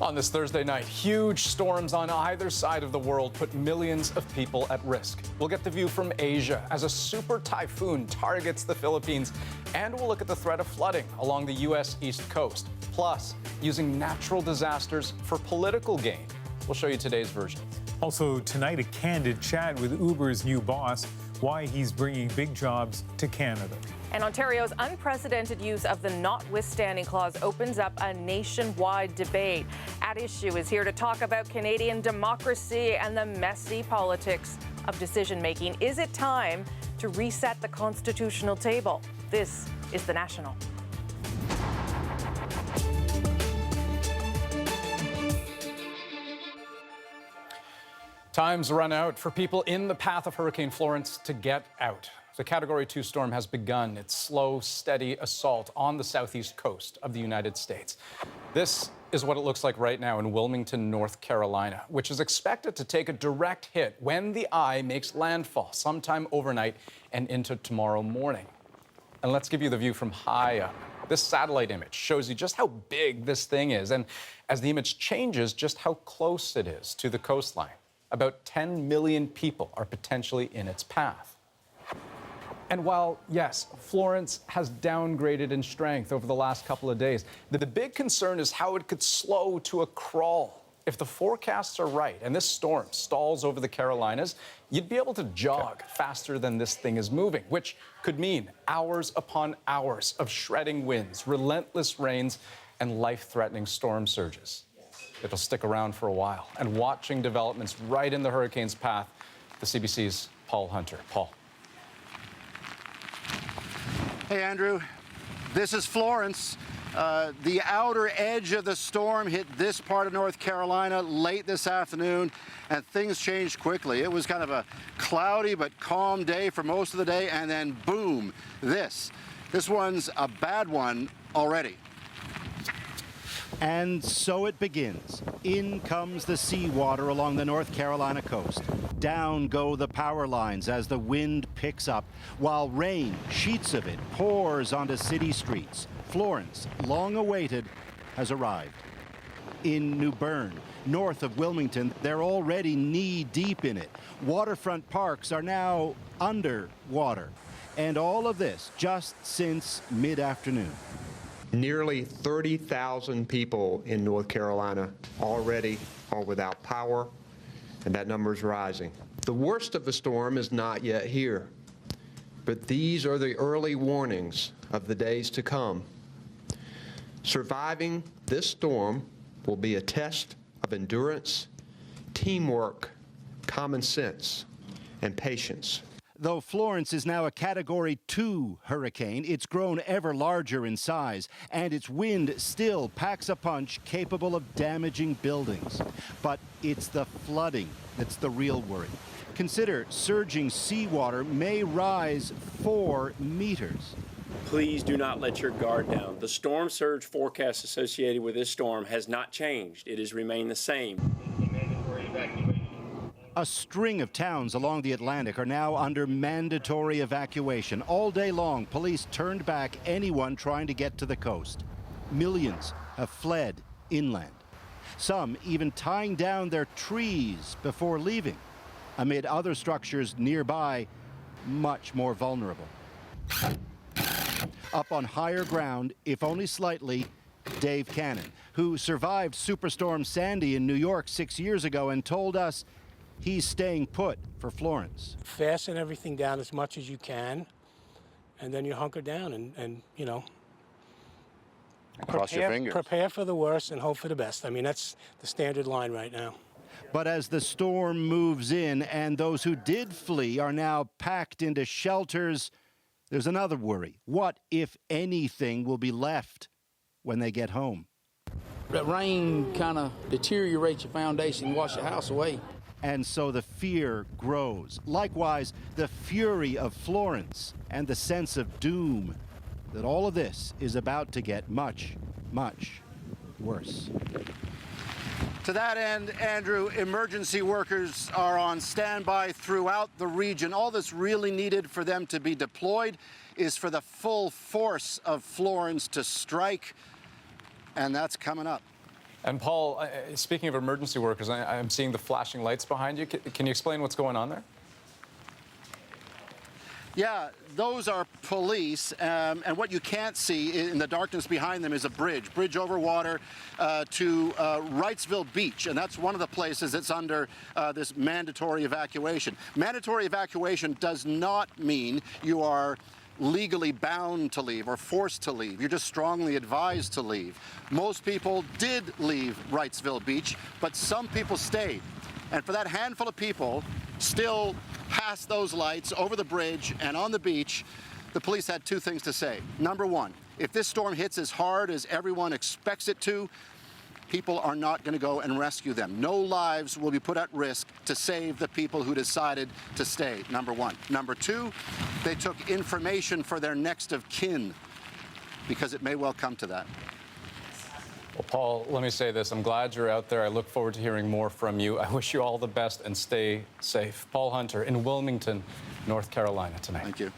On this Thursday night, huge storms on either side of the world put millions of people at risk. We'll get the view from Asia as a super typhoon targets the Philippines, and we'll look at the threat of flooding along the U.S. East Coast, plus using natural disasters for political gain. We'll show you today's version. Also tonight, a candid chat with Uber's new boss, why he's bringing big jobs to Canada. And Ontario's unprecedented use of the Notwithstanding clause opens up a nationwide debate. At Issue is here to talk about Canadian democracy and the messy politics of decision-making. Is it time to reset the constitutional table? This is The National. Time's run out for people in the path of Hurricane Florence to get out. The Category 2 storm has begun its slow, steady assault on the southeast coast of the United States. This is what it looks like right now in Wilmington, North Carolina, which is expected to take a direct hit when the eye makes landfall sometime overnight and into tomorrow morning. And let's give you the view from high up. This satellite image shows you just how big this thing is, and as the image changes, just how close it is to the coastline. About 10 million people are potentially in its path. And while, yes, Florence has downgraded in strength over the last couple of days, the big concern is how it could slow to a crawl. If the forecasts are right and this storm stalls over the Carolinas, you'd be able to jog faster than this thing is moving, which could mean hours upon hours of shredding winds, relentless rains, and life-threatening storm surges. It'll stick around for a while. And watching developments right in the hurricane's path, the CBC's Paul Hunter. Paul. Hey, Andrew. This is Florence. The outer edge of the storm hit this part of North Carolina late this afternoon, and things changed quickly. It was kind of a cloudy but calm day for most of the day, and then boom, this. This one's a bad one already. And so it begins. In comes the seawater along the North Carolina coast. Down go the power lines as the wind picks up, while rain, sheets of it, pours onto city streets. Florence, long awaited, has arrived. In New Bern, north of Wilmington, they're already knee-deep in it. Waterfront parks are now under water. And all of this just since mid-afternoon. Nearly 30,000 people in North Carolina already are without power, and that number is rising. The worst of the storm is not yet here, but these are the early warnings of the days to come. Surviving this storm will be a test of endurance, teamwork, common sense, and patience. Though Florence is now a Category 2 hurricane, it's grown ever larger in size, and its wind still packs a punch capable of damaging buildings. But it's the flooding that's the real worry. Consider surging seawater may rise 4 meters. Please do not let your guard down. The storm surge forecast associated with this storm has not changed. It has remained the same. A string of towns along the Atlantic are now under mandatory evacuation. All day long, police turned back anyone trying to get to the coast. Millions have fled inland. Some even tying down their trees before leaving, amid other structures nearby, much more vulnerable. Up on higher ground, if only slightly, Dave Cannon, who survived Superstorm Sandy in New York 6 years ago and told us he's staying put for Florence. Fasten everything down as much as you can, and then you hunker down and you know, Cross your fingers. Prepare for the worst and hope for the best. I mean, that's the standard line right now. But as the storm moves in and those who did flee are now packed into shelters, there's another worry. What, if anything, will be left when they get home? That rain kind of deteriorates your foundation, wash your house away. And so the fear grows. Likewise, the fury of Florence and the sense of doom that all of this is about to get much, much worse. To that end, Andrew, emergency workers are on standby throughout the region. All that's really needed for them to be deployed is for the full force of Florence to strike, and that's coming up. And Paul, speaking of emergency workers, I'm seeing the flashing lights behind you. Can you explain what's going on there? Yeah, those are police, and what you can't see in the darkness behind them is a bridge over water to Wrightsville Beach, and that's one of the places that's under this mandatory evacuation. Mandatory evacuation does not mean you are legally bound to leave or forced to leave. You're just strongly advised to leave. Most people did leave Wrightsville Beach, but some people stayed. And for that handful of people still past those lights, over the bridge and on the beach, the police had two things to say. Number one, if this storm hits as hard as everyone expects it to, people are not going to go and rescue them. No lives will be put at risk to save the people who decided to stay, number one. Number two, they took information for their next of kin, because it may well come to that. Well, Paul, let me say this. I'm glad you're out there. I look forward to hearing more from you. I wish you all the best and stay safe. Paul Hunter in Wilmington, North Carolina tonight. Thank you.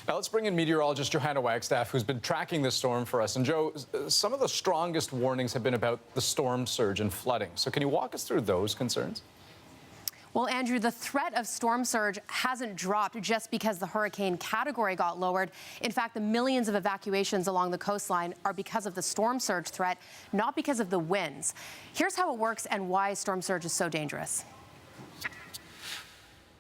Now let's bring in meteorologist Johanna Wagstaff, who's been tracking this storm for us. And Joe, some of the strongest warnings have been about the storm surge and flooding. So can you walk us through those concerns? Well, Andrew, the threat of storm surge hasn't dropped just because the hurricane category got lowered. In fact, the millions of evacuations along the coastline are because of the storm surge threat, not because of the winds. Here's how it works and why storm surge is so dangerous.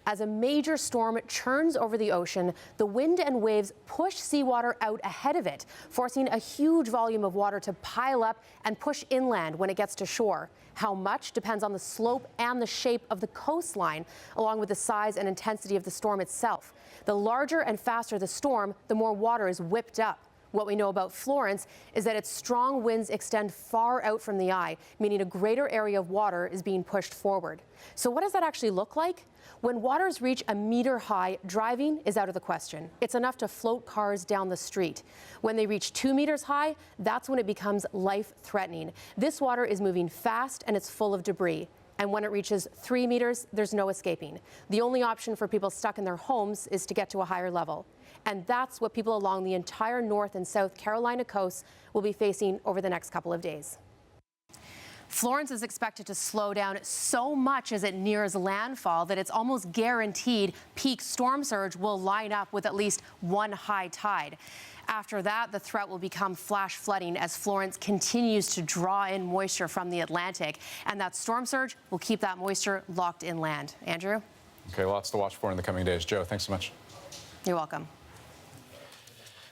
As a major storm churns over the ocean, the wind and waves push seawater out ahead of it, forcing a huge volume of water to pile up and push inland when it gets to shore. How much depends on the slope and the shape of the coastline, along with the size and intensity of the storm itself. The larger and faster the storm, the more water is whipped up. What we know about Florence is that its strong winds extend far out from the eye, meaning a greater area of water is being pushed forward. So what does that actually look like? When waters reach a meter high, driving is out of the question. It's enough to float cars down the street. When they reach 2 meters high, that's when it becomes life-threatening. This water is moving fast and it's full of debris. And when it reaches 3 meters, there's no escaping. The only option for people stuck in their homes is to get to a higher level. And that's what people along the entire North and South Carolina coasts will be facing over the next couple of days. Florence is expected to slow down so much as it nears landfall that it's almost guaranteed peak storm surge will line up with at least one high tide. After that, the threat will become flash flooding as Florence continues to draw in moisture from the Atlantic. And that storm surge will keep that moisture locked inland. Andrew? Okay, lots to watch for in the coming days. Joe, thanks so much. You're welcome.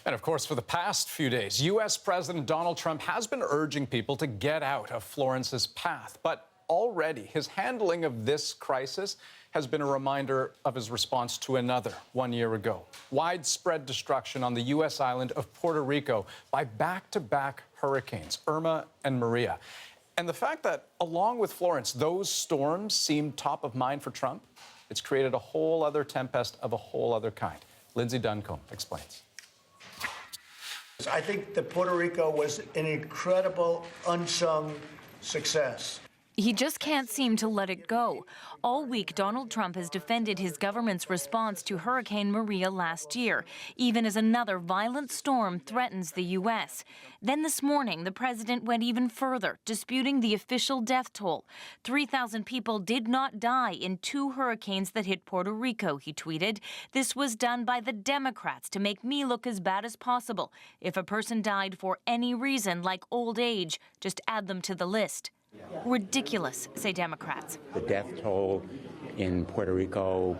And of course, for the past few days, U.S. President Donald Trump has been urging people to get out of Florence's path. But already, his handling of this crisis has been a reminder of his response to another 1 year ago. Widespread destruction on the U.S. island of Puerto Rico by back-to-back hurricanes, Irma and Maria. And the fact that, along with Florence, those storms seemed top of mind for Trump, it's created a whole other tempest of a whole other kind. Lindsay Duncombe explains. I think that Puerto Rico was an incredible, unsung success. He just can't seem to let it go. All week, Donald Trump has defended his government's response to Hurricane Maria last year, even as another violent storm threatens the U.S. Then this morning, the president went even further, disputing the official death toll. 3,000 people did not die in 2 hurricanes that hit Puerto Rico, he tweeted. This was done by the Democrats to make me look as bad as possible. If a person died for any reason, like old age, just add them to the list. Ridiculous, say Democrats. The death toll in Puerto Rico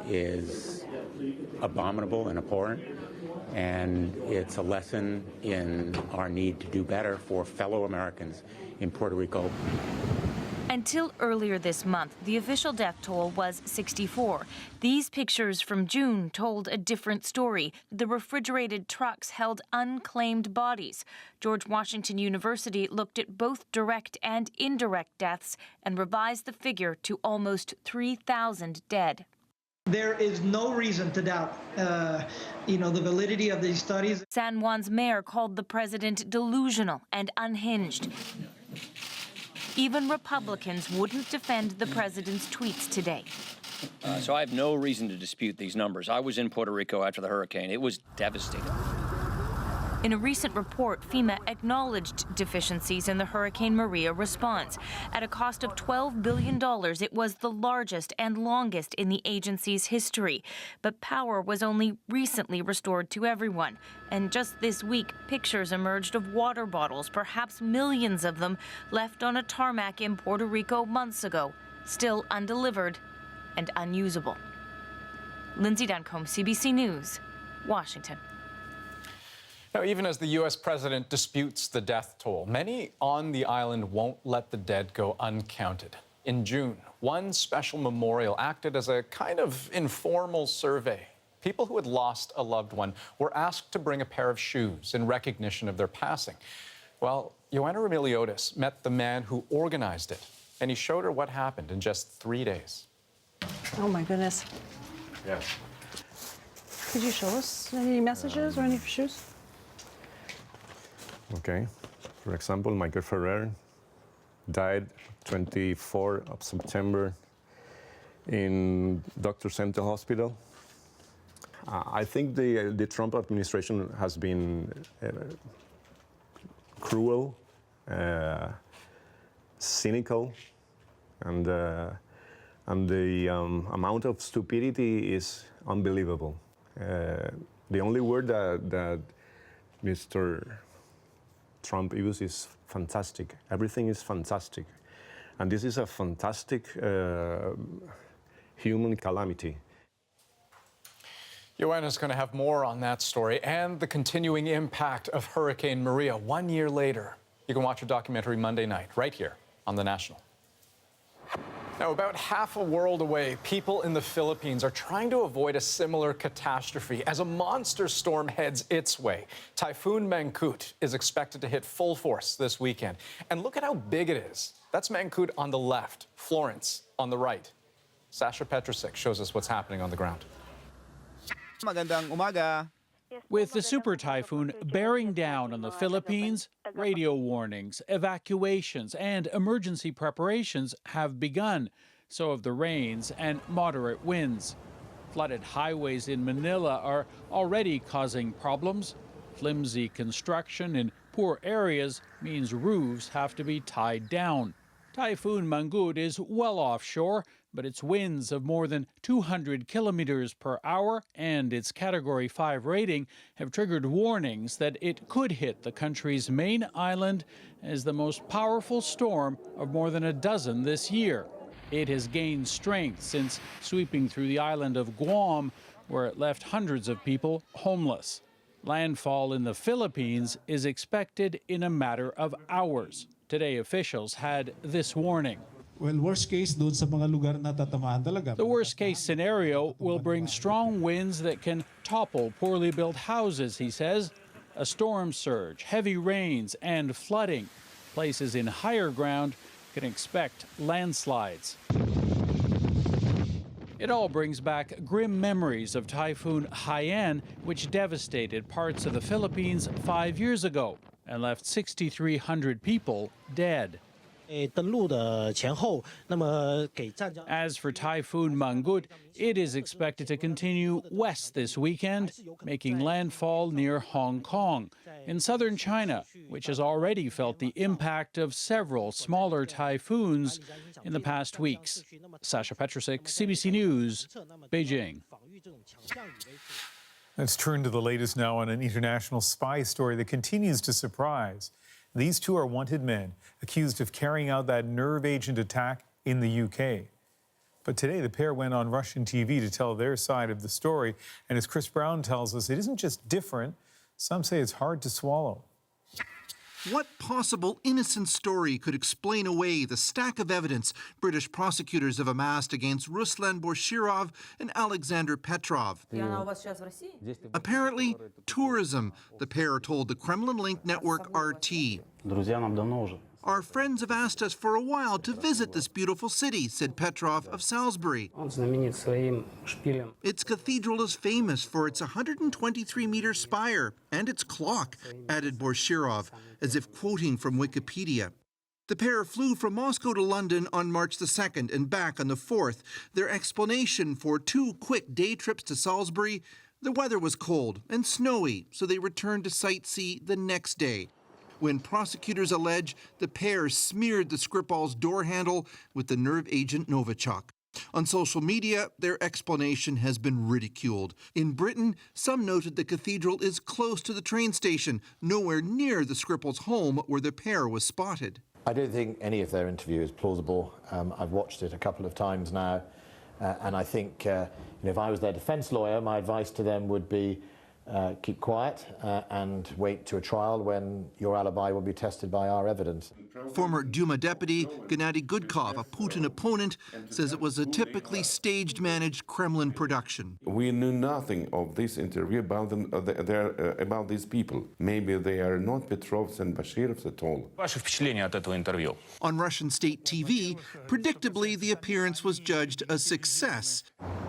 is abominable and abhorrent, and it's a lesson in our need to do better for fellow Americans in Puerto Rico. Until earlier this month, the official death toll was 64. These pictures from June told a different story. The refrigerated trucks held unclaimed bodies. George Washington University looked at both direct and indirect deaths and revised the figure to almost 3,000 dead. There is no reason to doubt, the validity of these studies. San Juan's mayor called the president delusional and unhinged. Even Republicans wouldn't defend the president's tweets today. So I have no reason to dispute these numbers. I was in Puerto Rico after the hurricane. It was devastating. In a recent report, FEMA acknowledged deficiencies in the Hurricane Maria response. At a cost of $12 billion, it was the largest and longest in the agency's history. But power was only recently restored to everyone. And just this week, pictures emerged of water bottles, perhaps millions of them, left on a tarmac in Puerto Rico months ago, still undelivered and unusable. Lindsay Duncombe, CBC News, Washington. Now, even as the U.S. president disputes the death toll, many on the island won't let the dead go uncounted. In June, one special memorial acted as a kind of informal survey. People who had lost a loved one were asked to bring a pair of shoes in recognition of their passing. Well, Joanna Remiliotis met the man who organized it, and he showed her what happened in just 3 days. Oh, my goodness. Yes. Could you show us any messages or any shoes? Okay. For example, Michael Ferrer died 24 of September in Dr. Center Hospital. I think the Trump administration has been cruel, cynical, and the amount of stupidity is unbelievable. The only word that Mr. Trump uses fantastic. Everything is fantastic. And this is a fantastic human calamity. Joanna's going to have more on that story and the continuing impact of Hurricane Maria 1 year later. You can watch her documentary Monday night, right here on The National. Now, about half a world away, people in the Philippines are trying to avoid a similar catastrophe as a monster storm heads its way. Typhoon Mangkhut is expected to hit full force this weekend. And look at how big it is. That's Mangkhut on the left, Florence on the right. Sasha Petrusik shows us what's happening on the ground. Magandang umaga. With the super typhoon bearing down on the Philippines, radio warnings, evacuations, and emergency preparations have begun. So have the rains and moderate winds. Flooded highways in Manila are already causing problems. Flimsy construction in poor areas means roofs have to be tied down. Typhoon Mangkhut is well offshore, but its winds of more than 200 kilometers per hour and its Category 5 rating have triggered warnings that it could hit the country's main island as the most powerful storm of more than a dozen this year. It has gained strength since sweeping through the island of Guam, where it left hundreds of people homeless. Landfall in the Philippines is expected in a matter of hours. Today, officials had this warning. Well, worst case, doon sa mga lugar na tatamaan talaga. The worst case scenario will bring strong winds that can topple poorly built houses, he says. A storm surge, heavy rains, and flooding. Places in higher ground can expect landslides. It all brings back grim memories of Typhoon Haiyan, which devastated parts of the Philippines 5 years ago and left 6,300 people dead. As for Typhoon Mangkhut, it is expected to continue west this weekend, making landfall near Hong Kong, in southern China, which has already felt the impact of several smaller typhoons in the past weeks. Sasha Petrusik, CBC News, Beijing. Let's turn to the latest now on an international spy story that continues to surprise. These two are wanted men accused of carrying out that nerve agent attack in the UK. But today, the pair went on Russian TV to tell their side of the story. And as Chris Brown tells us, it isn't just different. Some say it's hard to swallow. What possible innocent story could explain away the stack of evidence British prosecutors have amassed against Ruslan Boshirov and Alexander Petrov? Apparently, tourism, the pair told the Kremlin-linked network RT. Our friends have asked us for a while to visit this beautiful city, said Petrov of Salisbury. Its cathedral is famous for its 123-meter spire and its clock, added Boshirov, as if quoting from Wikipedia. The pair flew from Moscow to London on March the 2nd and back on the 4th. Their explanation for 2 quick day trips to Salisbury: The weather was cold and snowy, so they returned to sightsee the next day, when prosecutors allege the pair smeared the Skripal's door handle with the nerve agent Novichok. On social media, their explanation has been ridiculed. In Britain, some noted the cathedral is close to the train station, nowhere near the Skripal's home where the pair was spotted. I don't think any of their interview is plausible. I've watched it a couple of times now, and I think if I was their defense lawyer, my advice to them would be keep quiet and wait to a trial when your alibi will be tested by our evidence. Former Duma deputy Gennady Gudkov, a Putin opponent, says it was a typically staged, managed Kremlin production. We knew nothing of this interview about them, about these people. Maybe they are not Petrovs and Bashirovs at all. Ваше впечатление от этого интервью? On Russian state TV, predictably, the appearance was judged a success.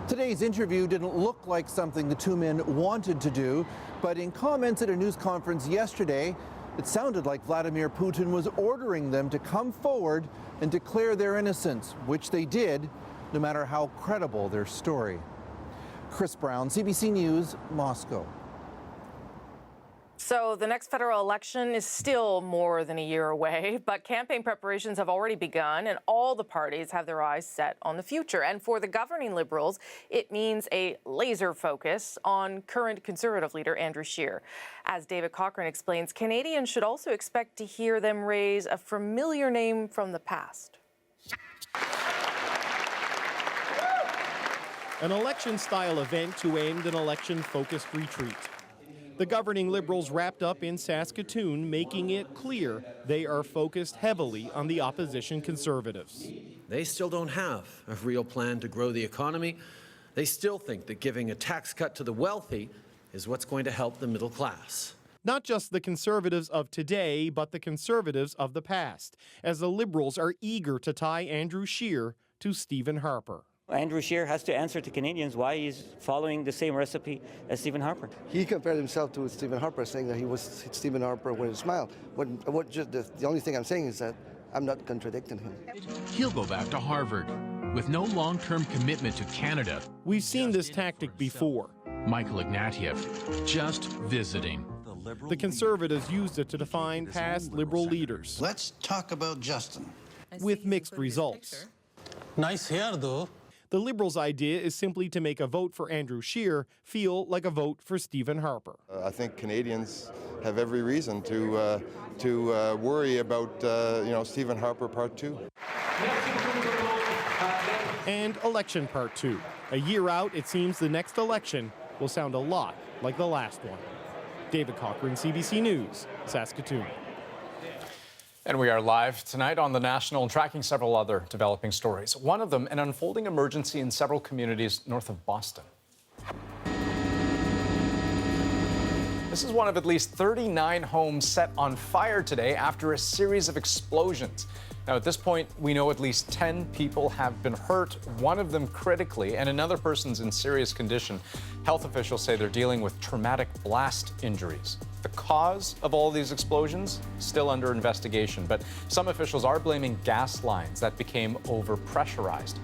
Today's interview didn't look like something the two men wanted to do, but in comments at a news conference yesterday, it sounded like Vladimir Putin was ordering them to come forward and declare their innocence, which they did, no matter how credible their story. Chris Brown, CBC News, Moscow. So the next federal election is still more than a year away, but campaign preparations have already begun and all the parties have their eyes set on the future. And for the governing Liberals, it means a laser focus on current Conservative leader Andrew Scheer. As David Cochrane explains, Canadians should also expect to hear them raise a familiar name from the past. An election-style event to end an election-focused retreat. The governing Liberals wrapped up in Saskatoon, making it clear they are focused heavily on the opposition Conservatives. They still don't have a real plan to grow the economy. They still think that giving a tax cut to the wealthy is what's going to help the middle class. Not just the Conservatives of today, but the Conservatives of the past, as the Liberals are eager to tie Andrew Scheer to Stephen Harper. Andrew Scheer has to answer to Canadians why he's following the same recipe as Stephen Harper. He compared himself to Stephen Harper, saying that he was Stephen Harper with a smile. The only thing I'm saying is that I'm not contradicting him. He'll go back to Harvard with no long-term commitment to Canada. We've seen this tactic before. Michael Ignatieff, just visiting. The Conservatives used it to define past Liberal leaders. Let's talk about Justin. With mixed results. Nice hair, though. The Liberals' idea is simply to make a vote for Andrew Scheer feel like a vote for Stephen Harper. I think Canadians have every reason to worry about Stephen Harper Part 2. And election Part 2. A year out, it seems the next election will sound a lot like the last one. David Cochrane, CBC News, Saskatoon. And we are live tonight on The National and tracking several other developing stories. One of them, an unfolding emergency in several communities north of Boston. This is one of at least 39 homes set on fire today after a series of explosions. Now, at this point, we know at least 10 people have been hurt, one of them critically, and another person's in serious condition. Health officials say they're dealing with traumatic blast injuries. The cause of all these explosions still under investigation, but some officials are blaming gas lines that became overpressurized.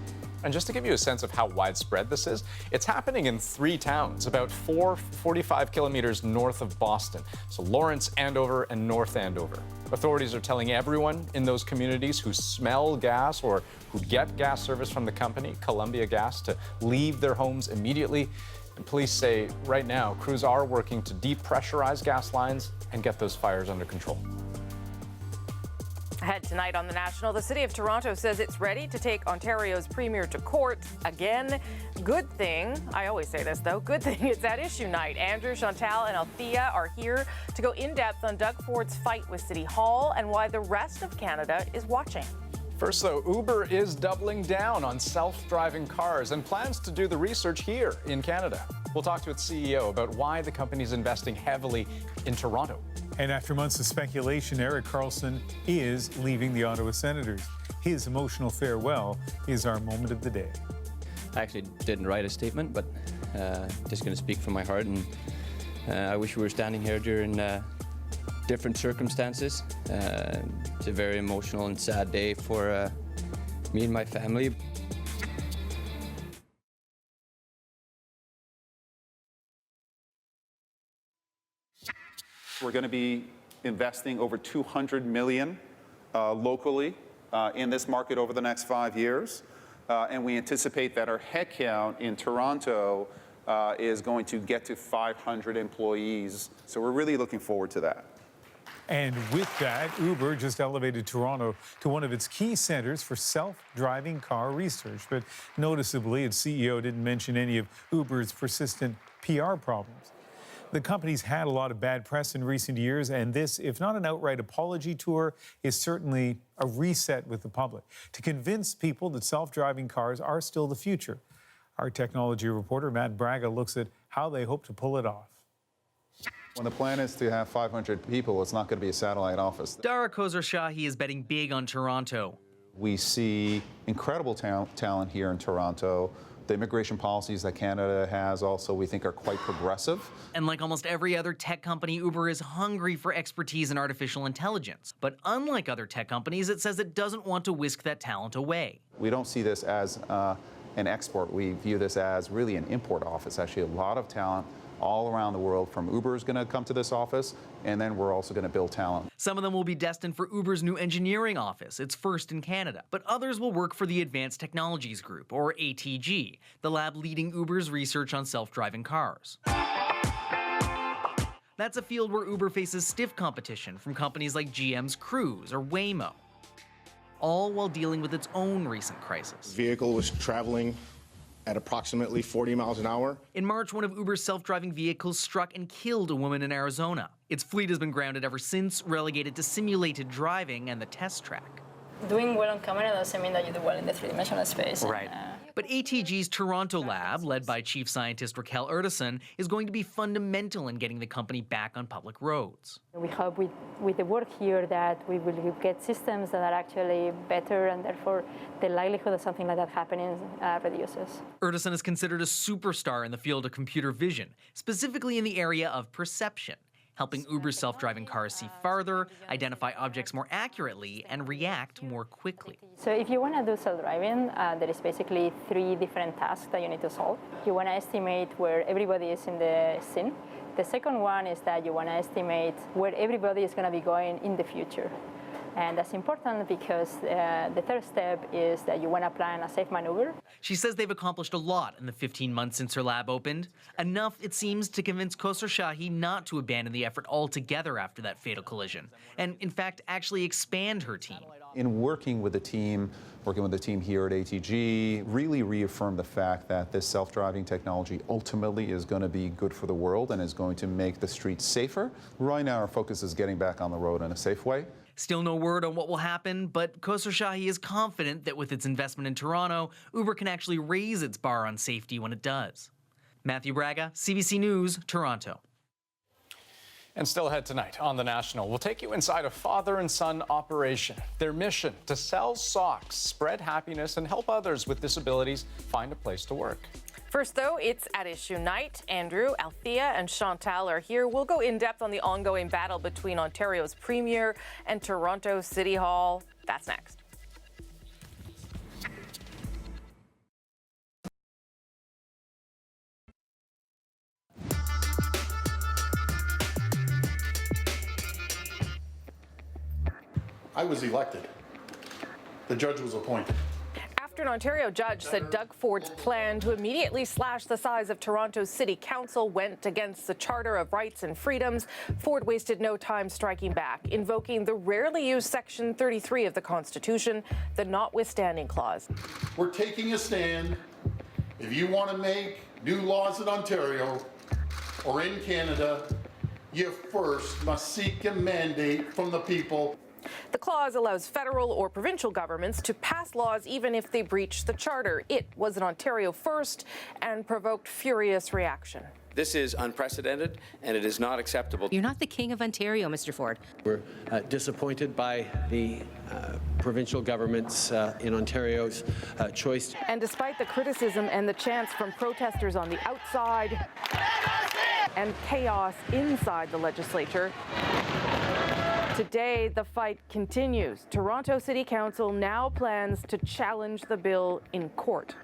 And just to give you a sense of how widespread this is, it's happening in 3 towns, about 45 kilometers north of Boston. So Lawrence, Andover, and North Andover. Authorities are telling everyone in those communities who smell gas or who get gas service from the company, Columbia Gas, to leave their homes immediately. And police say right now, crews are working to depressurize gas lines and get those fires under control. Ahead tonight on The National, the City of Toronto says it's ready to take Ontario's Premier to court again. Good thing, I always say this though, good thing it's at issue night. Andrew, Chantal, and Althea are here to go in depth on Doug Ford's fight with City Hall and why the rest of Canada is watching. First, though, Uber is doubling down on self-driving cars and plans to do the research here in Canada. We'll talk to its CEO about why the company's investing heavily in Toronto. And after months of speculation, Erik Karlsson is leaving the Ottawa Senators. His emotional farewell is our moment of the day. I actually didn't write a statement, but just going to speak from my heart. And I wish we were standing here during different circumstances. It's a very emotional and sad day for me and my family. We're going to be investing over $200 million locally in this market over the next 5 years. And we anticipate that our headcount in Toronto is going to get to 500 employees. So we're really looking forward to that. And with that, Uber just elevated Toronto to one of its key centers for self-driving car research. But noticeably, its CEO didn't mention any of Uber's persistent PR problems. The company's had a lot of bad press in recent years, and this, if not an outright apology tour, is certainly a reset with the public to convince people that self-driving cars are still the future. Our technology reporter, Matt Braga, looks at how they hope to pull it off. When the plan is to have 500 people, it's not going to be a satellite office. Dara Khosrowshahi is betting big on Toronto. We see incredible talent here in Toronto. The immigration policies that Canada has also, we think, are quite progressive. And like almost every other tech company, Uber is hungry for expertise in artificial intelligence. But unlike other tech companies, it says it doesn't want to whisk that talent away. We don't see this as an export. We view this as really an import office. Actually, a lot of talent all around the world from Uber is going to come to this office, and then we're also going to build talent. Some of them will be destined for Uber's new engineering office, its first in Canada. But others will work for the Advanced Technologies Group, or ATG, the lab leading Uber's research on self-driving cars. That's a field where Uber faces stiff competition from companies like GM's Cruise or Waymo, all while dealing with its own recent crisis. The vehicle was traveling at approximately 40 miles an hour. In March, one of Uber's self-driving vehicles struck and killed a woman in Arizona. Its fleet has been grounded ever since, relegated to simulated driving and the test track. Doing well on camera doesn't mean that you do well in the three-dimensional space. Right. But ATG's Toronto lab, led by Chief Scientist Raquel Urtasun, is going to be fundamental in getting the company back on public roads. We hope with the work here that we will get systems that are actually better, and therefore the likelihood of something like that happening reduces. Urtasun is considered a superstar in the field of computer vision, specifically in the area of perception, helping Uber's self-driving cars see farther, identify objects more accurately, and react more quickly. So if you want to do self-driving, there is basically 3 different tasks that you need to solve. You want to estimate where everybody is in the scene. The second one is that you want to estimate where everybody is going to be going in the future. And that's important because the third step is that you want to plan a safe maneuver. She says they've accomplished a lot in the 15 months since her lab opened. Enough, it seems, to convince Khosrowshahi not to abandon the effort altogether after that fatal collision, and in fact actually expand her team. In working with the team here at ATG, really reaffirmed the fact that this self-driving technology ultimately is going to be good for the world and is going to make the streets safer. Right now, our focus is getting back on the road in a safe way. Still no word on what will happen, but Khosrowshahi is confident that with its investment in Toronto, Uber can actually raise its bar on safety when it does. Matthew Braga, CBC News, Toronto. And still ahead tonight on The National, we'll take you inside a father and son operation. Their mission, to sell socks, spread happiness, and help others with disabilities find a place to work. First, though, it's at issue night. Andrew, Althea, and Chantal are here. We'll go in depth on the ongoing battle between Ontario's Premier and Toronto City Hall. That's next. I was elected. The judge was appointed. After an Ontario judge said Doug Ford's plan to immediately slash the size of Toronto's City Council went against the Charter of Rights and Freedoms, Ford wasted no time striking back, invoking the rarely used Section 33 of the Constitution, the Notwithstanding Clause. We're taking a stand. If you want to make new laws in Ontario or in Canada, you first must seek a mandate from the people. The clause allows federal or provincial governments to pass laws even if they breach the Charter. It was an Ontario first and provoked furious reaction. This is unprecedented, and it is not acceptable. You're not the king of Ontario, Mr. Ford. We're disappointed by the provincial government's in Ontario's choice. And despite the criticism and the chants from protesters on the outside and chaos inside the legislature, today, the fight continues. Toronto City Council now plans to challenge the bill in court.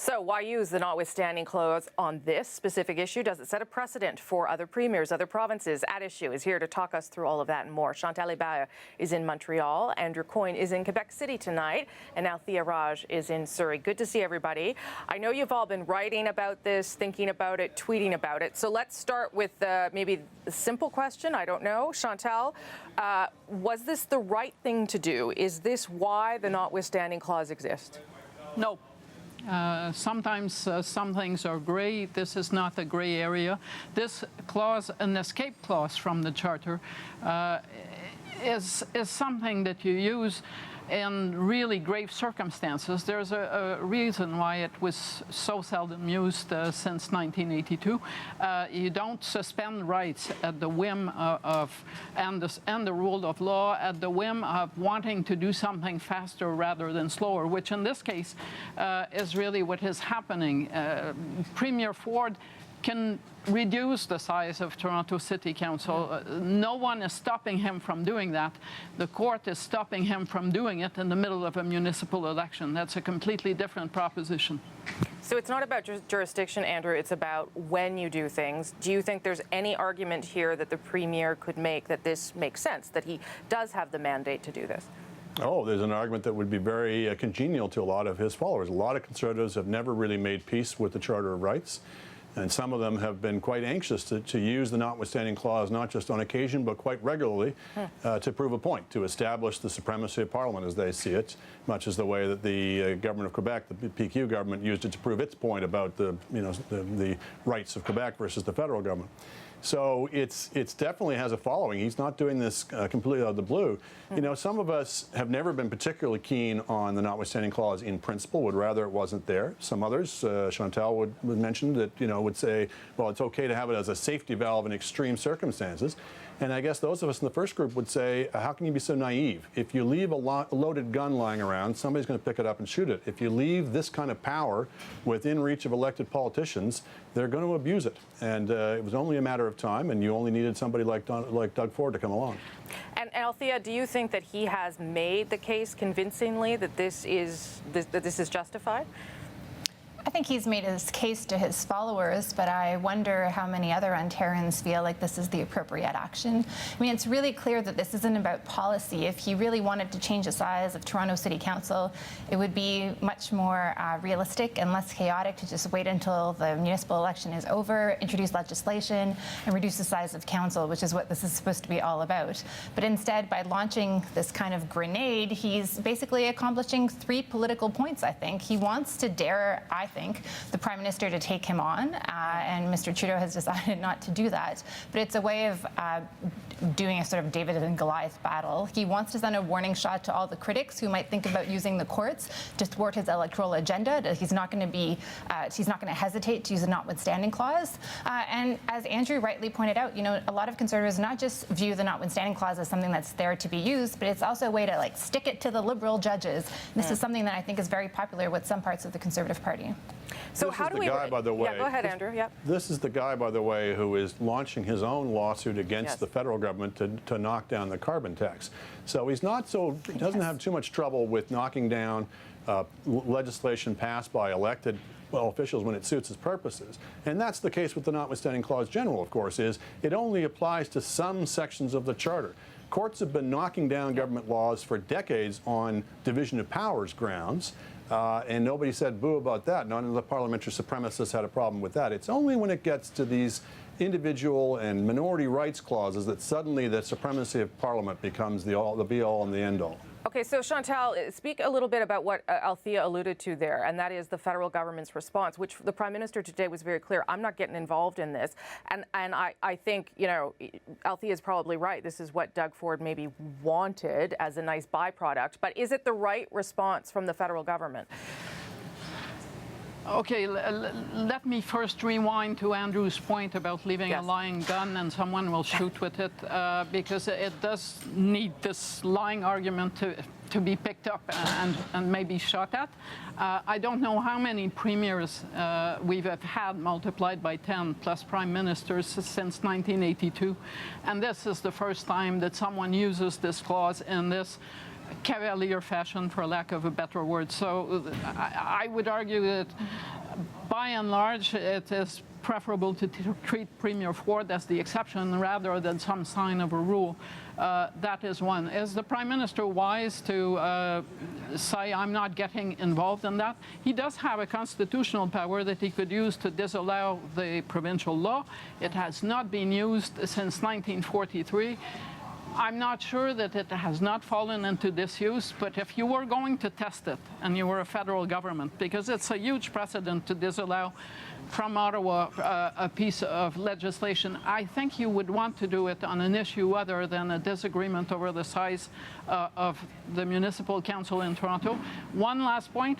So why use the notwithstanding clause on this specific issue? Does it set a precedent for other premiers, other provinces? At Issue is here to talk us through all of that and more. Chantal Hébert is in Montreal, Andrew Coyne is in Quebec City tonight, and Althea Raj is in Surrey. Good to see everybody. I know you've all been writing about this, thinking about it, tweeting about it. So let's start with maybe a simple question. I don't know. Chantal, was this the right thing to do? Is this why the notwithstanding clause exists? No. Sometimes some things are gray. This is not a gray area. This clause, an escape clause from the Charter, is something that you use in really grave circumstances. There's a reason why it was so seldom used since 1982. You don't suspend rights at the whim and the rule of law at the whim of wanting to do something faster rather than slower, which in this case is really what is happening. Premier Ford can reduce the size of Toronto City Council. No one is stopping him from doing that. The court is stopping him from doing it in the middle of a municipal election. That's a completely different proposition. So it's not about jurisdiction, Andrew, it's about when you do things. Do you think there's any argument here that the Premier could make that this makes sense, that he does have the mandate to do this? Oh, there's an argument that would be very congenial to a lot of his followers. A lot of Conservatives have never really made peace with the Charter of Rights. And some of them have been quite anxious to use the notwithstanding clause, not just on occasion, but quite regularly, to prove a point, to establish the supremacy of Parliament as they see it, much as the way that the government of Quebec, the PQ government, used it to prove its point about the rights of Quebec versus the federal government. So it's definitely has a following. He's not doing this completely out of the blue. You know, some of us have never been particularly keen on the notwithstanding clause in principle, would rather it wasn't there. Some others, Chantal would mention that, would say, well, it's okay to have it as a safety valve in extreme circumstances. And I guess those of us in the first group would say, how can you be so naive? If you leave a loaded gun lying around, somebody's going to pick it up and shoot it. If you leave this kind of power within reach of elected politicians, they're going to abuse it. And it was only a matter of time, and you only needed somebody like Doug Ford to come along. And Althea, do you think that he has made the case convincingly that this is justified? I think he's made his case to his followers, but I wonder how many other Ontarians feel like this is the appropriate action. I mean, it's really clear that this isn't about policy. If he really wanted to change the size of Toronto City Council, it would be much more realistic and less chaotic to just wait until the municipal election is over, introduce legislation, and reduce the size of council, which is what this is supposed to be all about. But instead, by launching this kind of grenade, he's basically accomplishing 3 political points, I think. He wants to dare, I think, the Prime Minister to take him on, and Mr. Trudeau has decided not to do that. But it's a way of doing a sort of David and Goliath battle. He wants to send a warning shot to all the critics who might think about using the courts to thwart his electoral agenda. He's not going to hesitate to use a notwithstanding clause. And as Andrew rightly pointed out, a lot of Conservatives not just view the notwithstanding clause as something that's there to be used, but it's also a way to stick it to the Liberal judges. And this is something that I think is very popular with some parts of the Conservative Party. So how do we? Yeah, go ahead, Andrew. Yep. This is the guy, by the way, who is launching his own lawsuit against the federal government to knock down the carbon tax. So he doesn't have too much trouble with knocking down legislation passed by elected officials when it suits his purposes. And that's the case with the notwithstanding clause general, of course, is it only applies to some sections of the Charter. Courts have been knocking down government laws for decades on division of powers grounds. And nobody said boo about that. None of the parliamentary supremacists had a problem with that. It's only when it gets to these individual and minority rights clauses that suddenly the supremacy of Parliament becomes the be-all and the end-all. Okay, so Chantal, speak a little bit about what Althea alluded to there, and that is the federal government's response, which the Prime Minister today was very clear. I'm not getting involved in this. And I think, Althea is probably right. This is what Doug Ford maybe wanted as a nice byproduct. But is it the right response from the federal government? Okay, let me first rewind to Andrew's point about leaving a lying gun and someone will shoot with it, because it does need this lying argument to be picked up and maybe shot at. I don't know how many premiers we've had multiplied by 10 plus prime ministers since 1982, and this is the first time that someone uses this clause in this cavalier fashion, for lack of a better word. So I would argue that by and large, it is preferable to treat Premier Ford as the exception rather than some sign of a rule. That is one. Is the Prime Minister wise to say, I'm not getting involved in that? He does have a constitutional power that he could use to disallow the provincial law. It has not been used since 1943. I'm not sure that it has not fallen into disuse, but if you were going to test it and you were a federal government, because it's a huge precedent to disallow from Ottawa a piece of legislation, I think you would want to do it on an issue other than a disagreement over the size of the municipal council in Toronto. One last point.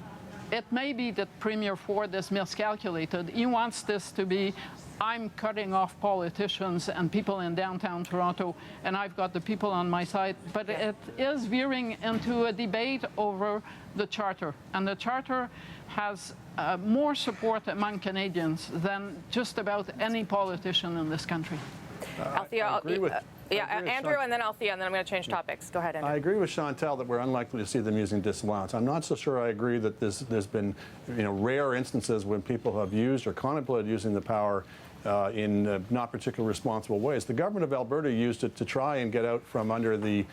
It may be that Premier Ford is miscalculated. He wants this to be, I'm cutting off politicians and people in downtown Toronto, and I've got the people on my side. But it is veering into a debate over the Charter. And the Charter has more support among Canadians than just about any politician in this country. Althea, Andrew, and then Althea, and then I'm going to change topics. Go ahead, Andrew. I agree with Chantal that we're unlikely to see them using disallowance. I'm not so sure I agree that there's been rare instances when people have used or contemplated using the power in not particularly responsible ways. The government of Alberta used it to try and get out from under the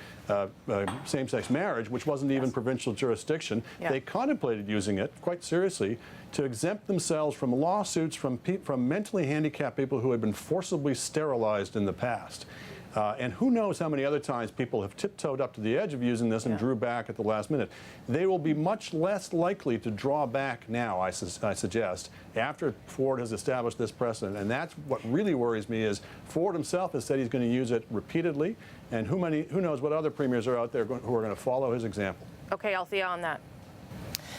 same-sex marriage, which wasn't even provincial jurisdiction. Yeah. They contemplated using it quite seriously to exempt themselves from lawsuits from mentally handicapped people who had been forcibly sterilized in the past. And who knows how many other times people have tiptoed up to the edge of using this and drew back at the last minute. They will be much less likely to draw back now, I suggest, after Ford has established this precedent. And that's what really worries me is Ford himself has said he's going to use it repeatedly. And who knows what other premiers are out there who are going to follow his example. Okay, Althea, on that.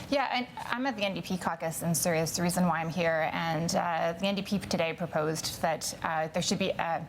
Yeah, and I'm at the NDP caucus in Surrey. It's the reason why I'm here. And the NDP today proposed that there should be a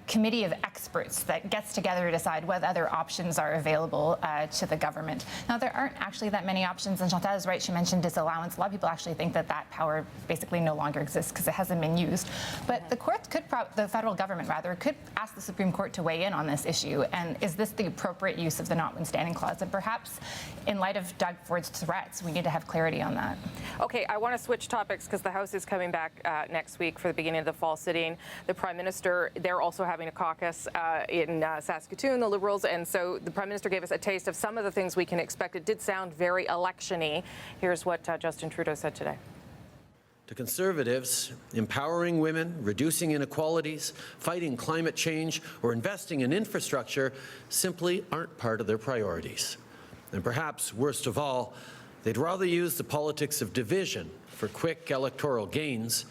committee of experts that gets together to decide what other options are available to the government. Now, there aren't actually that many options, and Chantal is right. She mentioned disallowance. A lot of people actually think that that power basically no longer exists because it hasn't been used. But the court could, the federal government rather, could ask the Supreme Court to weigh in on this issue. And is this the appropriate use of the Notwithstanding clause? And perhaps, in light of Doug Ford's threats, we need to have clarity on that. Okay, I want to switch topics because the House is coming back next week for the beginning of the fall sitting. The Prime Minister, they're also having a caucus in Saskatoon, the Liberals, and so the Prime Minister gave us a taste of some of the things we can expect. It did sound very election-y. Here's what Justin Trudeau said today. To Conservatives, empowering women, reducing inequalities, fighting climate change, or investing in infrastructure simply aren't part of their priorities. And perhaps, worst of all, they'd rather use the politics of division for quick electoral gains.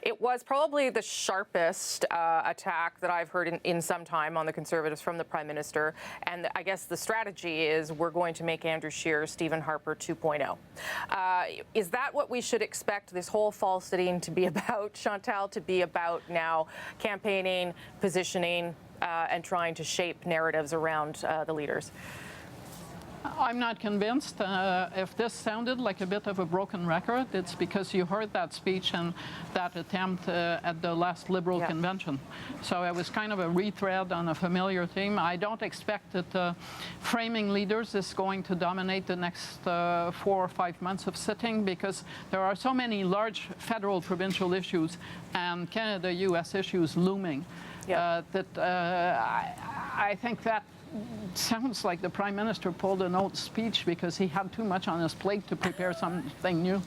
It was probably the sharpest attack that I've heard in some time on the Conservatives from the Prime Minister. And I guess the strategy is we're going to make Andrew Scheer Stephen Harper 2.0. Is that what we should expect this whole fall sitting to be about, Chantal, to be about now campaigning, positioning, and trying to shape narratives around the leaders? I'm not convinced. If this sounded like a bit of a broken record, it's because you heard that speech and that attempt at the last Liberal convention. So it was kind of a retread on a familiar theme. I don't expect that framing leaders is going to dominate the next 4 or 5 months of sitting because there are so many large federal provincial issues and Canada-U.S. issues looming that I think that sounds like the Prime Minister pulled an old speech because he had too much on his plate to prepare something new.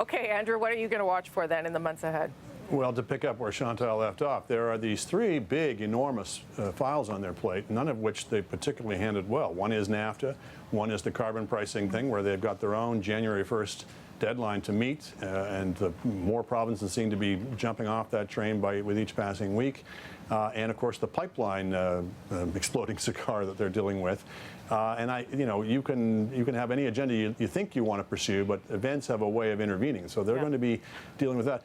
Okay, Andrew, what are you going to watch for then in the months ahead? Well, to pick up where Chantal left off, there are these 3 big, enormous files on their plate, none of which they particularly handled well. One is NAFTA, one is the carbon pricing thing, where they've got their own January 1st deadline to meet, and more provinces seem to be jumping off that train with each passing week. And of course, the pipeline exploding cigar that they're dealing with. And you can have any agenda you think you want to pursue, but events have a way of intervening. So they're going to be dealing with that.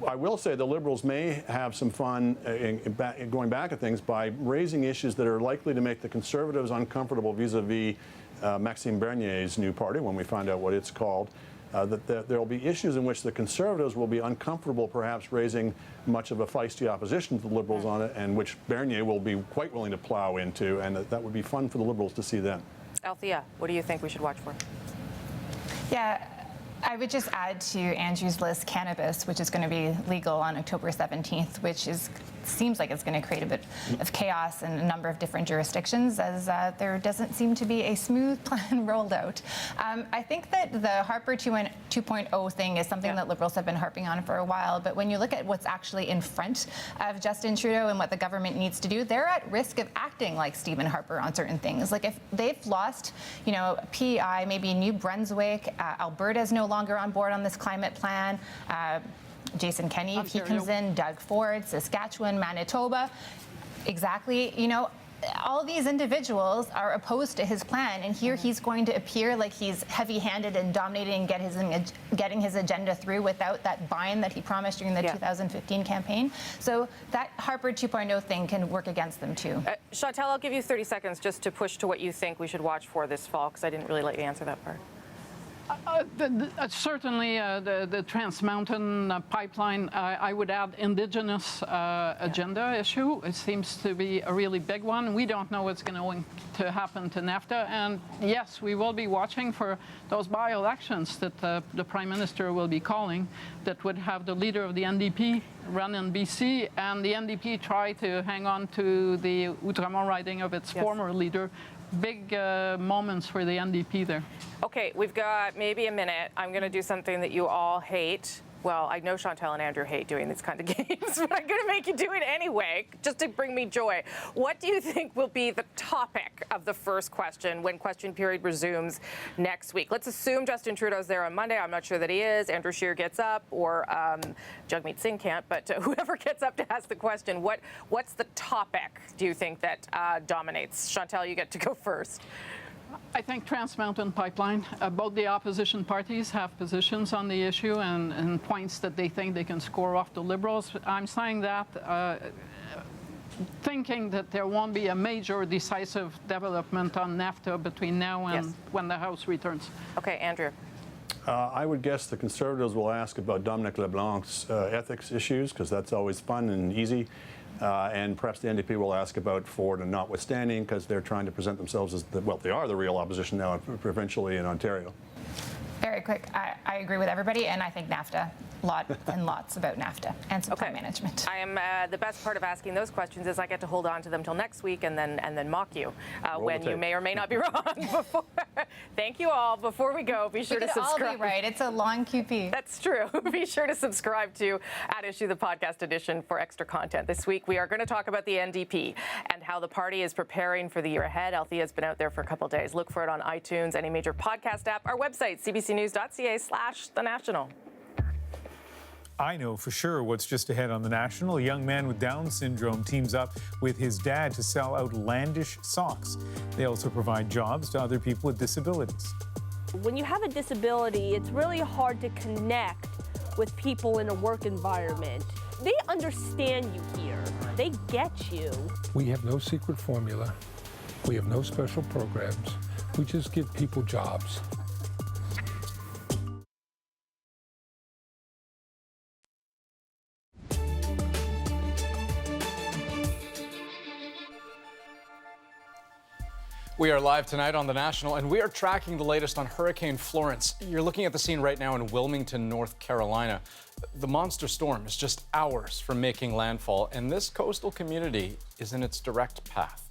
I will say the Liberals may have some fun going back at things by raising issues that are likely to make the Conservatives uncomfortable vis-a-vis Maxime Bernier's new party when we find out what it's called. that there will be issues in which the Conservatives will be uncomfortable perhaps raising much of a feisty opposition to the Liberals on it, and which Bernier will be quite willing to plow into, and that would be fun for the Liberals to see then. Althea, what do you think we should watch for? Yeah, I would just add to Andrew's list cannabis, which is going to be legal on October 17th, which seems like it's going to create a bit of chaos in a number of different jurisdictions, as there doesn't seem to be a smooth plan rolled out. I think that the Harper 2.0 thing is something that Liberals have been harping on for a while, but when you look at what's actually in front of Justin Trudeau and what the government needs to do, they're at risk of acting like Stephen Harper on certain things. Like if they've lost, PEI, maybe New Brunswick, Alberta's no longer on board on this climate plan, Jason Kenney, if he comes in, Doug Ford, Saskatchewan, Manitoba, exactly, all these individuals are opposed to his plan, and here he's going to appear like he's heavy-handed and dominating and getting his agenda through without that bind that he promised during the 2015 campaign. So that Harper 2.0 thing can work against them too. Chantal, I'll give you 30 seconds just to push to what you think we should watch for this fall, because I didn't really let you answer that part. Certainly, the Trans Mountain pipeline, I would add indigenous agenda issue. It seems to be a really big one. We don't know what's going to happen to NAFTA. And yes, we will be watching for those by-elections that the Prime Minister will be calling, that would have the leader of the NDP run in BC, and the NDP try to hang on to the Outremont riding of its former leader. Big moments for the NDP there. Okay, we've got maybe a minute. I'm going to do something that you all hate. Well, I know Chantal and Andrew hate doing these kind of games, but I'm going to make you do it anyway, just to bring me joy. What do you think will be the topic of the first question when question period resumes next week? Let's assume Justin Trudeau's there on Monday. I'm not sure that he is. Andrew Scheer gets up, or Jagmeet Singh can't, but whoever gets up to ask the question, what's the topic, do you think, that dominates? Chantal, you get to go first. I think Trans Mountain Pipeline, both the opposition parties have positions on the issue and points that they think they can score off the Liberals. I'm saying that thinking that there won't be a major decisive development on NAFTA between now and when the House returns. Okay, Andrew. I would guess the Conservatives will ask about Dominic LeBlanc's ethics issues, because that's always fun and easy. And perhaps the NDP will ask about Ford and Notwithstanding, because they're trying to present themselves as, they are the real opposition now provincially in Ontario. Very quick, I agree with everybody, and I think NAFTA, lots about NAFTA and supply management. I am the best part of asking those questions is I get to hold on to them till next week and then mock you when you may or may not be wrong. Thank you all. Before we go, be sure to subscribe. We could all be right. It's a long QP. That's true. Be sure to subscribe to At Issue, the podcast edition, for extra content. This week we are going to talk about the NDP and how the party is preparing for the year ahead. Althea's been out there for a couple of days. Look for it on iTunes, any major podcast app, our website, cbcnews.ca/The National. I know for sure what's just ahead on The National. A young man with Down syndrome teams up with his dad to sell outlandish socks. They also provide jobs to other people with disabilities. When you have a disability, it's really hard to connect with people in a work environment. They understand you here. They get you. We have no secret formula. We have no special programs. We just give people jobs. We are live tonight on The National, and we are tracking the latest on Hurricane Florence. You're looking at the scene right now in Wilmington, North Carolina. The monster storm is just hours from making landfall, and this coastal community is in its direct path.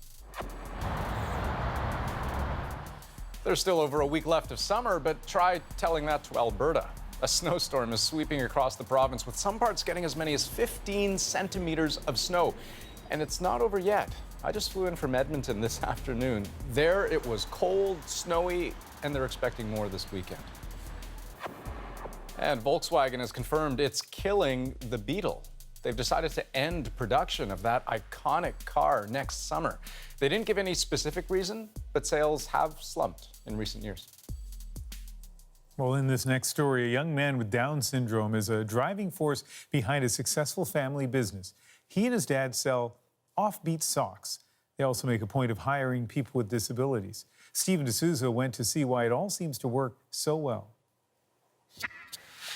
There's still over a week left of summer, but try telling that to Alberta. A snowstorm is sweeping across the province, with some parts getting as many as 15 centimeters of snow. And it's not over yet. I just flew in from Edmonton this afternoon. There it was cold, snowy, and they're expecting more this weekend. And Volkswagen has confirmed it's killing the Beetle. They've decided to end production of that iconic car next summer. They didn't give any specific reason, but sales have slumped in recent years. Well, in this next story, a young man with Down syndrome is a driving force behind a successful family business. He and his dad sell offbeat socks. They also make a point of hiring people with disabilities. Stephen D'Souza went to see why it all seems to work so well.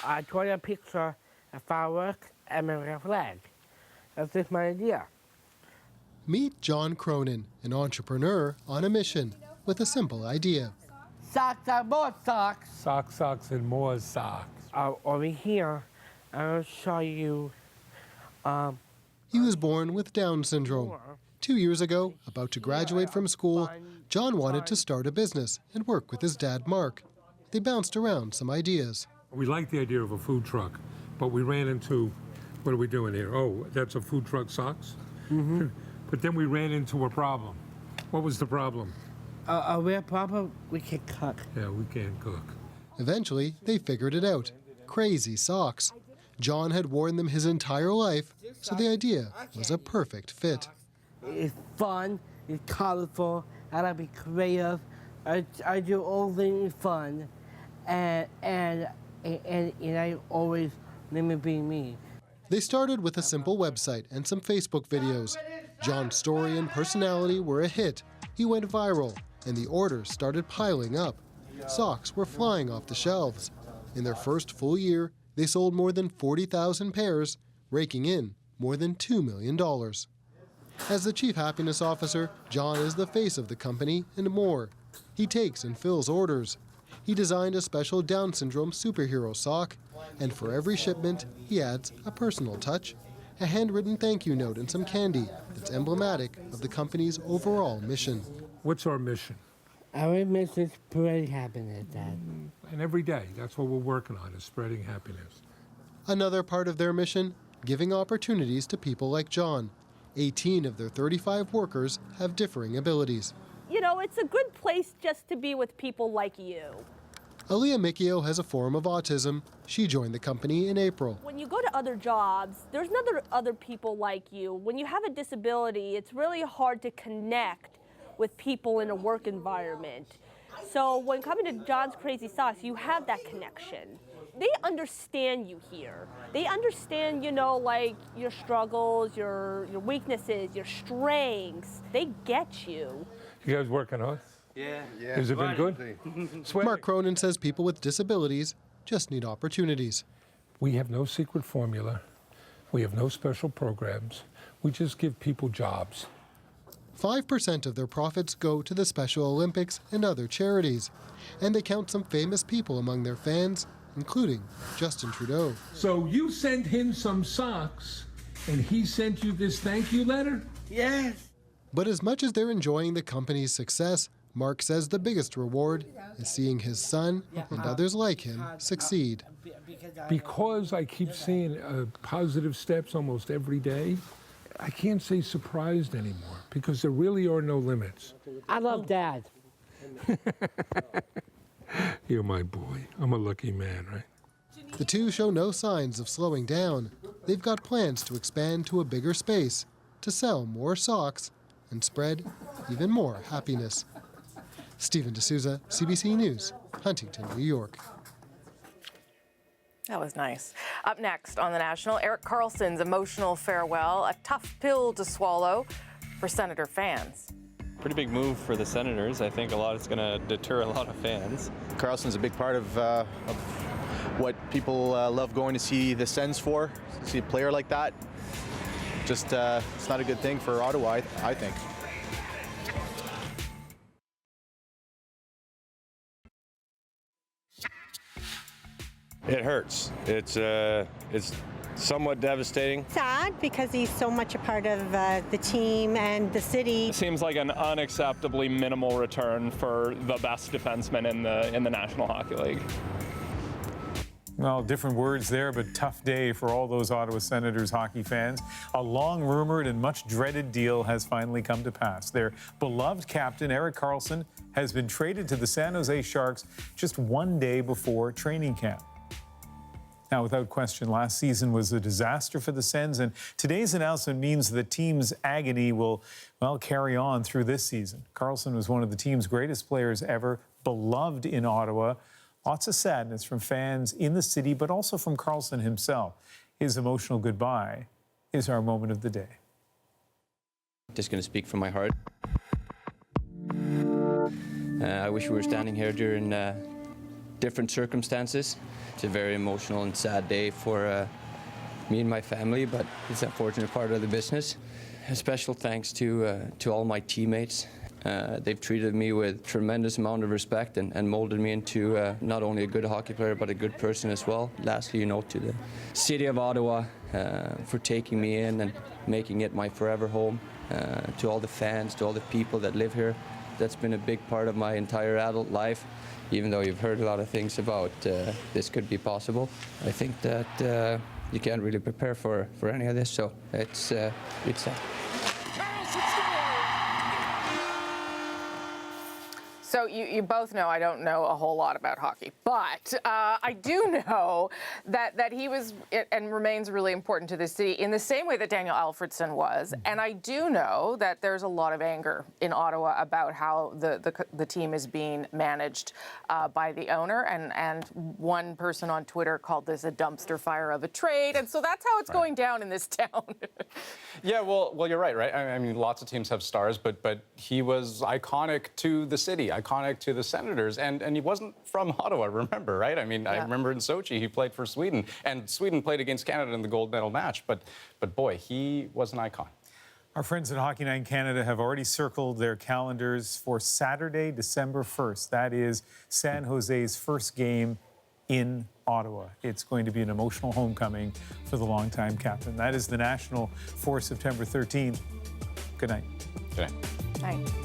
I draw a picture, a firework, and a flag. That's just my idea. Meet John Cronin, an entrepreneur on a mission with a simple idea. Socks and more socks. Socks, socks, and more socks. Over here, I'll show you. He was born with Down syndrome. 2 years ago, about to graduate from school, John wanted to start a business and work with his dad, Mark. They bounced around some ideas. We like the idea of a food truck, but we ran into, what are we doing here? Oh, that's a food truck socks? Mm-hmm. But then we ran into a problem. What was the problem? A real problem, we can cook. Yeah, we can't cook. Eventually, they figured it out. Crazy socks. John had worn them his entire life, so the idea was a perfect fit. It's fun, it's colorful, I like to be creative. I do all things fun, and I always limit being me. They started with a simple website and some Facebook videos. John's story and personality were a hit. He went viral, and the orders started piling up. Socks were flying off the shelves. In their first full year, they sold more than 40,000 pairs, raking in more than $2 million. As the Chief Happiness Officer, John is the face of the company and more. He takes and fills orders. He designed a special Down syndrome superhero sock, and for every shipment, he adds a personal touch, a handwritten thank you note and some candy that's emblematic of the company's overall mission. What's our mission? Our mission is spreading happiness, Dad. And every day, that's what we're working on, is spreading happiness. Another part of their mission, giving opportunities to people like John. 18 of their 35 workers have differing abilities. You know, it's a good place just to be with people like you. Aaliyah Mikio has a form of autism. She joined the company in April. When you go to other jobs, there's other people like you. When you have a disability, it's really hard to connect with people in a work environment. So when coming to John's Crazy Socks, you have that connection. They understand you here. They understand, you know, like your struggles, your weaknesses, your strengths. They get you. You guys working hard? Yeah. Has it been good? Mark Cronin says people with disabilities just need opportunities. We have no secret formula. We have no special programs. We just give people jobs. 5% of their profits go to the Special Olympics and other charities. And they count some famous people among their fans, including Justin Trudeau. So you sent him some socks, and he sent you this thank you letter? Yes. But as much as they're enjoying the company's success, Mark says the biggest reward is seeing his son and others like him succeed. Because I keep seeing positive steps almost every day, I can't say surprised anymore, because there really are no limits. I love Dad. You're my boy. I'm a lucky man, right? The two show no signs of slowing down. They've got plans to expand to a bigger space, to sell more socks, and spread even more happiness. Stephen D'Souza, CBC News, Huntington, New York. That was nice. Up next on The National, Erik Karlsson's emotional farewell, a tough pill to swallow for Senator fans. Pretty big move for the Senators. I think it's going to deter a lot of fans. Karlsson's a big part of what people love going to see the Sens for. See a player like that, just it's not a good thing for Ottawa, I think. It hurts. It's somewhat devastating. Sad because he's so much a part of the team and the city. It seems like an unacceptably minimal return for the best defenseman in the National Hockey League. Well, different words there, but tough day for all those Ottawa Senators hockey fans. A long-rumored and much-dreaded deal has finally come to pass. Their beloved captain, Erik Karlsson, has been traded to the San Jose Sharks just one day before training camp. Now, without question, last season was a disaster for the Sens, and today's announcement means the team's agony will, well, carry on through this season. Karlsson was one of the team's greatest players ever, beloved in Ottawa. Lots of sadness from fans in the city, but also from Karlsson himself. His emotional goodbye is our moment of the day. Just going to speak from my heart. I wish we were standing here during different circumstances. It's a very emotional and sad day for me and my family, but it's an unfortunate part of the business. A special thanks to all my teammates. They've treated me with tremendous amount of respect and molded me into not only a good hockey player, but a good person as well. Lastly, to the city of Ottawa for taking me in and making it my forever home. To all the fans, to all the people that live here. That's been a big part of my entire adult life. Even though you've heard a lot of things about this could be possible, I think that you can't really prepare for any of this, so it's sad. So you both know I don't know a whole lot about hockey, but I do know that he was and remains really important to the city in the same way that Daniel Alfredson was. And I do know that there's a lot of anger in Ottawa about how the team is being managed by the owner. And one person on Twitter called this a dumpster fire of a trade. And so that's how it's going down in this town. Yeah, well, you're right? I mean, lots of teams have stars, but he was iconic to the city, iconic to the Senators, and he wasn't from Ottawa, remember, right? I mean, I remember in Sochi he played for Sweden, and Sweden played against Canada in the gold medal match, but boy, he was an icon. Our friends at Hockey Night in Canada have already circled their calendars for Saturday, December 1st. That is San Jose's first game in Ottawa. It's going to be an emotional homecoming for the longtime captain. That is the National for September 13th. Good night. Good night. Night.